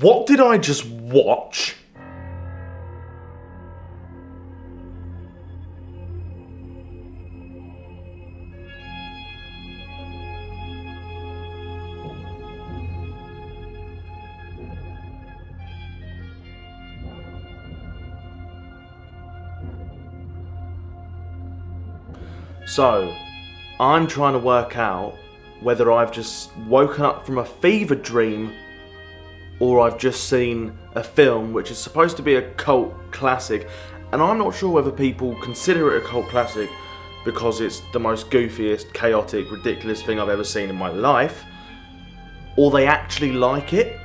What did I just watch? So, I'm trying to work out whether I've just woken up from a fever dream or I've just seen a film which is supposed to be a cult classic, and I'm not sure whether people consider it a cult classic because it's the most goofiest, chaotic, ridiculous thing I've ever seen in my life, or they actually like it.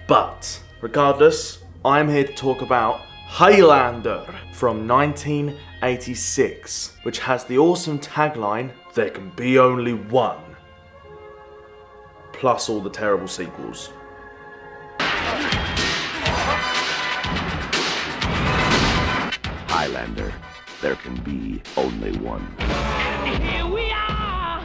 But, regardless, I'm here to talk about Highlander from 1986, which has the awesome tagline, "There can be only one," plus all the terrible sequels. Highlander, there can be only one. And here we are,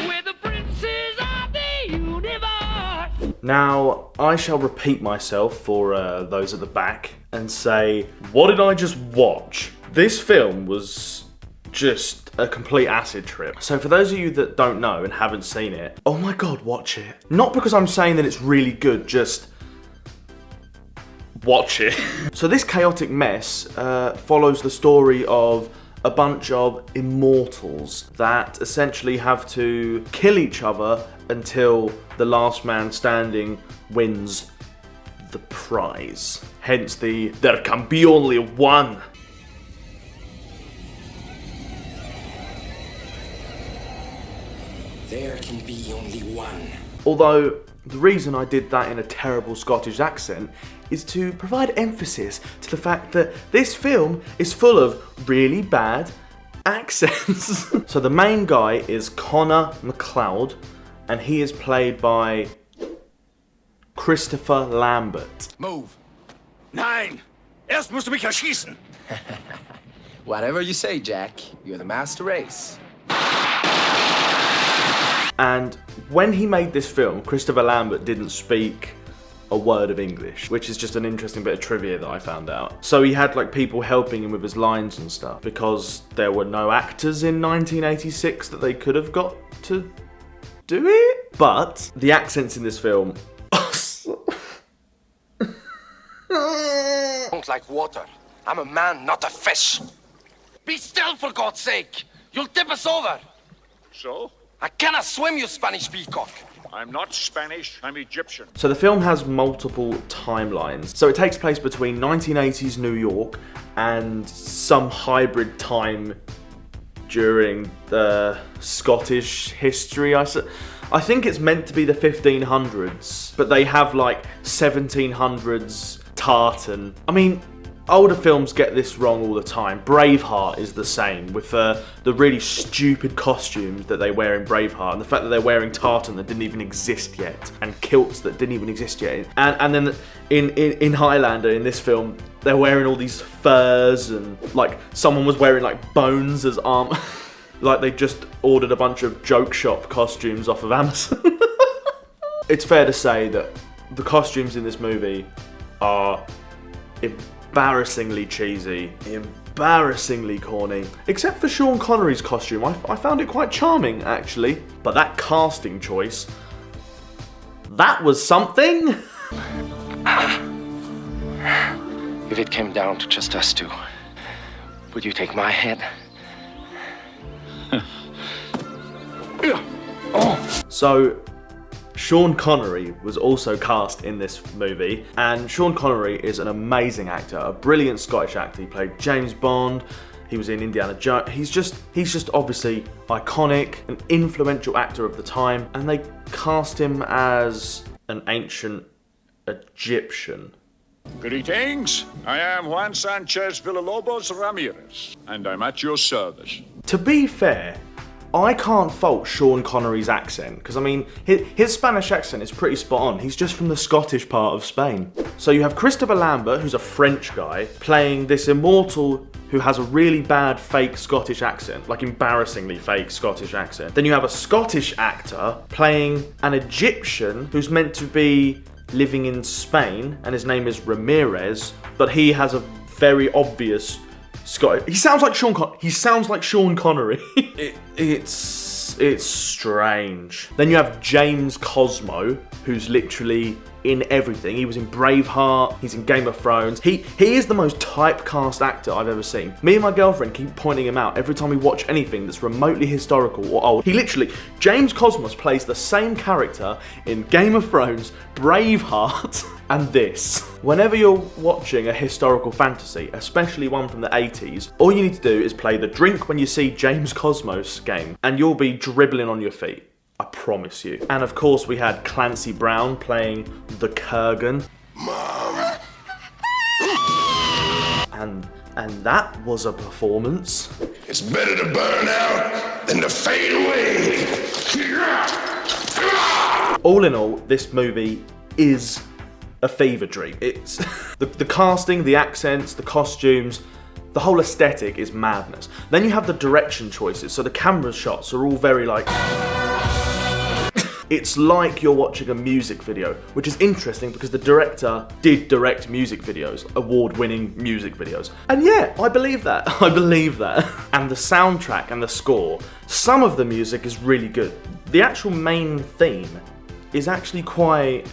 we're the princes of the universe. Now, I shall repeat myself for those at the back and say, what did I just watch? This film was just a complete acid trip. So for those of you that don't know and haven't seen it, oh my god, watch it. Not because I'm saying that it's really good, just watch it. So this chaotic mess follows the story of a bunch of immortals that essentially have to kill each other until the last man standing wins the prize. Hence the "there can be only one." There can be only one. Although, the reason I did that in a terrible Scottish accent is to provide emphasis to the fact that this film is full of really bad accents. So the main guy is Connor MacLeod, and he is played by Christopher Lambert. Move. Nein! Erst musst du mich erschießen! Whatever you say, Jack. You're the master race. And when he made this film, Christopher Lambert didn't speak a word of English, which is just an interesting bit of trivia that I found out. So he had like people helping him with his lines and stuff because there were no actors in 1986 that they could have got to do it. But the accents in this film are Don't like water. I'm a man, not a fish. Be still, for God's sake! You'll tip us over! So? I cannot swim, you Spanish peacock! I'm not Spanish, I'm Egyptian. So the film has multiple timelines. So it takes place between 1980s New York and some hybrid time during the Scottish history. I think it's meant to be the 1500s, but they have like 1700s tartan. I mean, older films get this wrong all the time. Braveheart is the same, with the really stupid costumes that they wear in Braveheart, and the fact that they're wearing tartan that didn't even exist yet, and kilts that didn't even exist yet. And then in Highlander, in this film, they're wearing all these furs, and like someone was wearing like bones as armor. Like they just ordered a bunch of joke shop costumes off of Amazon. It's fair to say that the costumes in this movie are embarrassingly cheesy, embarrassingly corny. Except for Sean Connery's costume, I found it quite charming actually. But that casting choice, that was something. If it came down to just us two, would you take my head? So, Sean Connery was also cast in this movie, and Sean Connery is an amazing actor, a brilliant Scottish actor. He played James Bond, he was in Indiana Jones. He's just obviously iconic, an influential actor of the time, and they cast him as an ancient Egyptian. Greetings, I am Juan Sanchez Villalobos Ramirez, and I'm at your service. To be fair, I can't fault Sean Connery's accent, because I mean, his Spanish accent is pretty spot on. He's just from the Scottish part of Spain. So you have Christopher Lambert, who's a French guy, playing this immortal who has a really bad fake Scottish accent, like embarrassingly fake Scottish accent. Then you have a Scottish actor playing an Egyptian who's meant to be living in Spain, and his name is Ramirez, but he has a very obvious Scottish. He sounds like Sean Connery. It's strange. Then you have James Cosmo, who's literally in everything. He was in Braveheart, he's in Game of Thrones. He is the most typecast actor I've ever seen. Me and my girlfriend keep pointing him out every time we watch anything that's remotely historical or old. James Cosmos plays the same character in Game of Thrones, Braveheart, and this. Whenever you're watching a historical fantasy, especially one from the 80s, all you need to do is play the drink when you see James Cosmos game, and you'll be dribbling on your feet. I promise you. And of course we had Clancy Brown playing the Kurgan. Mom. And that was a performance. It's better to burn out than to fade away. All in all, this movie is a fever dream. It's the casting, the accents, the costumes, the whole aesthetic is madness. Then you have the direction choices. So the camera shots are all very like... It's like you're watching a music video, which is interesting because the director did direct music videos, award-winning music videos. And yeah, I believe that. I believe that. And the soundtrack and the score, some of the music is really good. The actual main theme is actually quite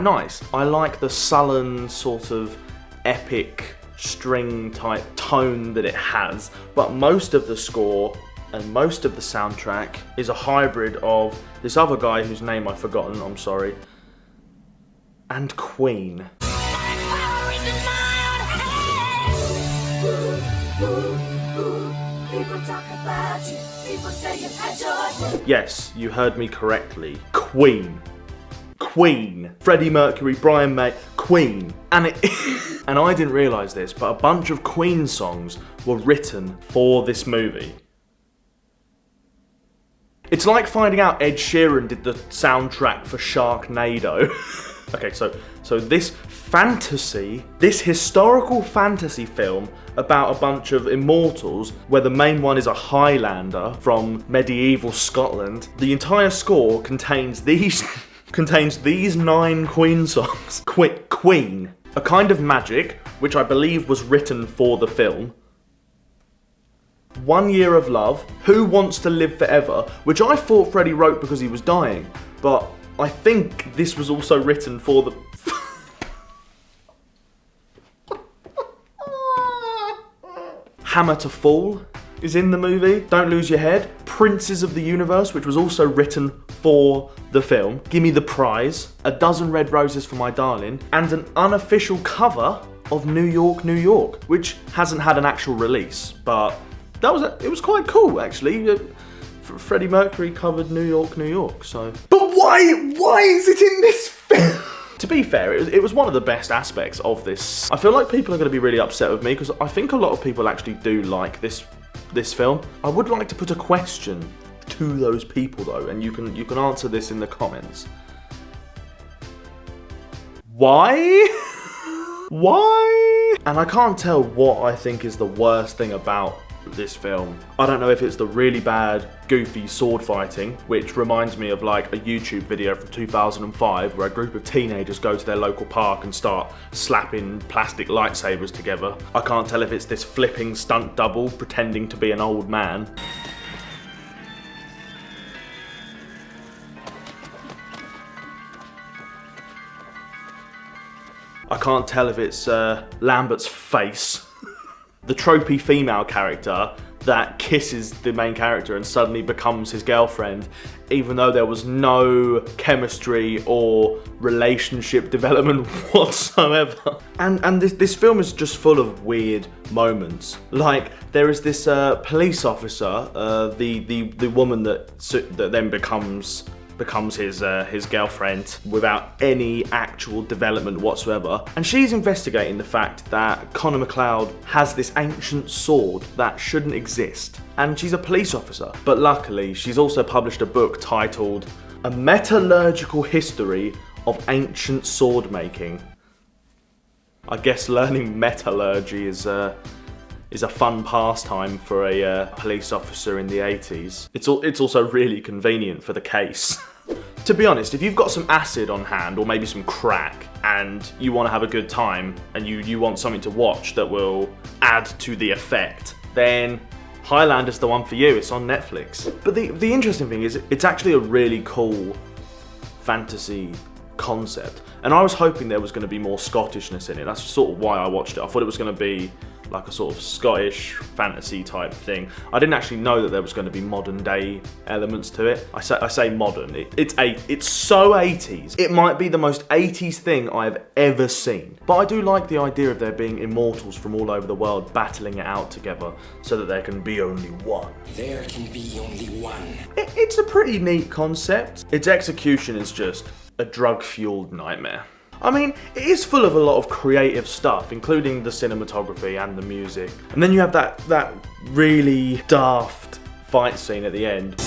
nice. I like the sullen sort of epic string type tone that it has, but most of the score and most of the soundtrack is a hybrid of this other guy whose name I've forgotten, I'm sorry, and Queen. Yes, you heard me correctly. Queen. Freddie Mercury, Brian May, Queen. And and I didn't realise this, but a bunch of Queen songs were written for this movie. It's like finding out Ed Sheeran did the soundtrack for Sharknado. Okay, so this historical fantasy film about a bunch of immortals, where the main one is a Highlander from medieval Scotland. The entire score contains these 9 Queen songs. Queen, A Kind of Magic, which I believe was written for the film. 1 Year of Love, Who Wants to Live Forever, which I thought Freddie wrote because he was dying, but I think this was also written for the... Hammer to Fall is in the movie. Don't Lose Your Head. Princes of the Universe, which was also written for the film. Gimme the Prize. A Dozen Red Roses for My Darling. And an unofficial cover of New York, New York, which hasn't had an actual release, but it was quite cool actually. Freddie Mercury covered New York, New York, so... But why is it in this film? To be fair, it was one of the best aspects of this. I feel like people are going to be really upset with me because I think a lot of people actually do like this film. I would like to put a question to those people though, and you can answer this in the comments. Why? Why? And I can't tell what I think is the worst thing about this film. I don't know if it's the really bad, goofy sword fighting, which reminds me of like a YouTube video from 2005 where a group of teenagers go to their local park and start slapping plastic lightsabers together. I can't tell if it's this flipping stunt double pretending to be an old man. I can't tell if it's Lambert's face. The tropey female character that kisses the main character and suddenly becomes his girlfriend, even though there was no chemistry or relationship development whatsoever. And this film is just full of weird moments. Like, there is this police officer, the woman that then becomes his girlfriend without any actual development whatsoever. And she's investigating the fact that Connor McLeod has this ancient sword that shouldn't exist. And she's a police officer. But luckily, she's also published a book titled A Metallurgical History of Ancient Sword Making. I guess learning metallurgy is a fun pastime for a police officer in the 80s. It's also really convenient for the case. To be honest, if you've got some acid on hand or maybe some crack and you want to have a good time and you want something to watch that will add to the effect, then Highlander's the one for you. It's on Netflix. But the interesting thing is it's actually a really cool fantasy concept. And I was hoping there was going to be more Scottishness in it. That's sort of why I watched it. I thought it was going to be like a sort of Scottish fantasy type thing. I didn't actually know that there was going to be modern day elements to it. I say modern. It's so 80s. It might be the most 80s thing I've ever seen. But I do like the idea of there being immortals from all over the world battling it out together so that there can be only one. There can be only one. It's a pretty neat concept. Its execution is just a drug-fueled nightmare. I mean, it is full of a lot of creative stuff, including the cinematography and the music. And then you have that really daft fight scene at the end,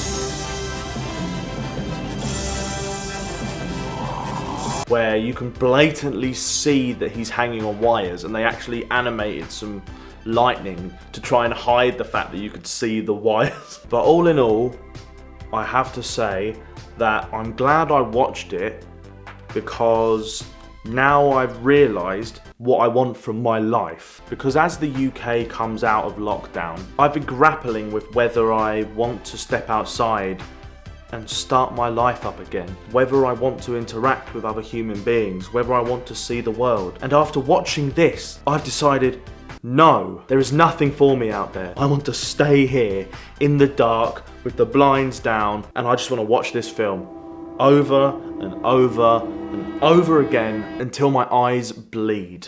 where you can blatantly see that he's hanging on wires, and they actually animated some lightning to try and hide the fact that you could see the wires. But all in all, I have to say that I'm glad I watched it, because now I've realised what I want from my life. Because as the UK comes out of lockdown, I've been grappling with whether I want to step outside and start my life up again, whether I want to interact with other human beings, whether I want to see the world. And after watching this, I've decided, no, there is nothing for me out there. I want to stay here in the dark with the blinds down, and I just want to watch this film over and over and over again until my eyes bleed.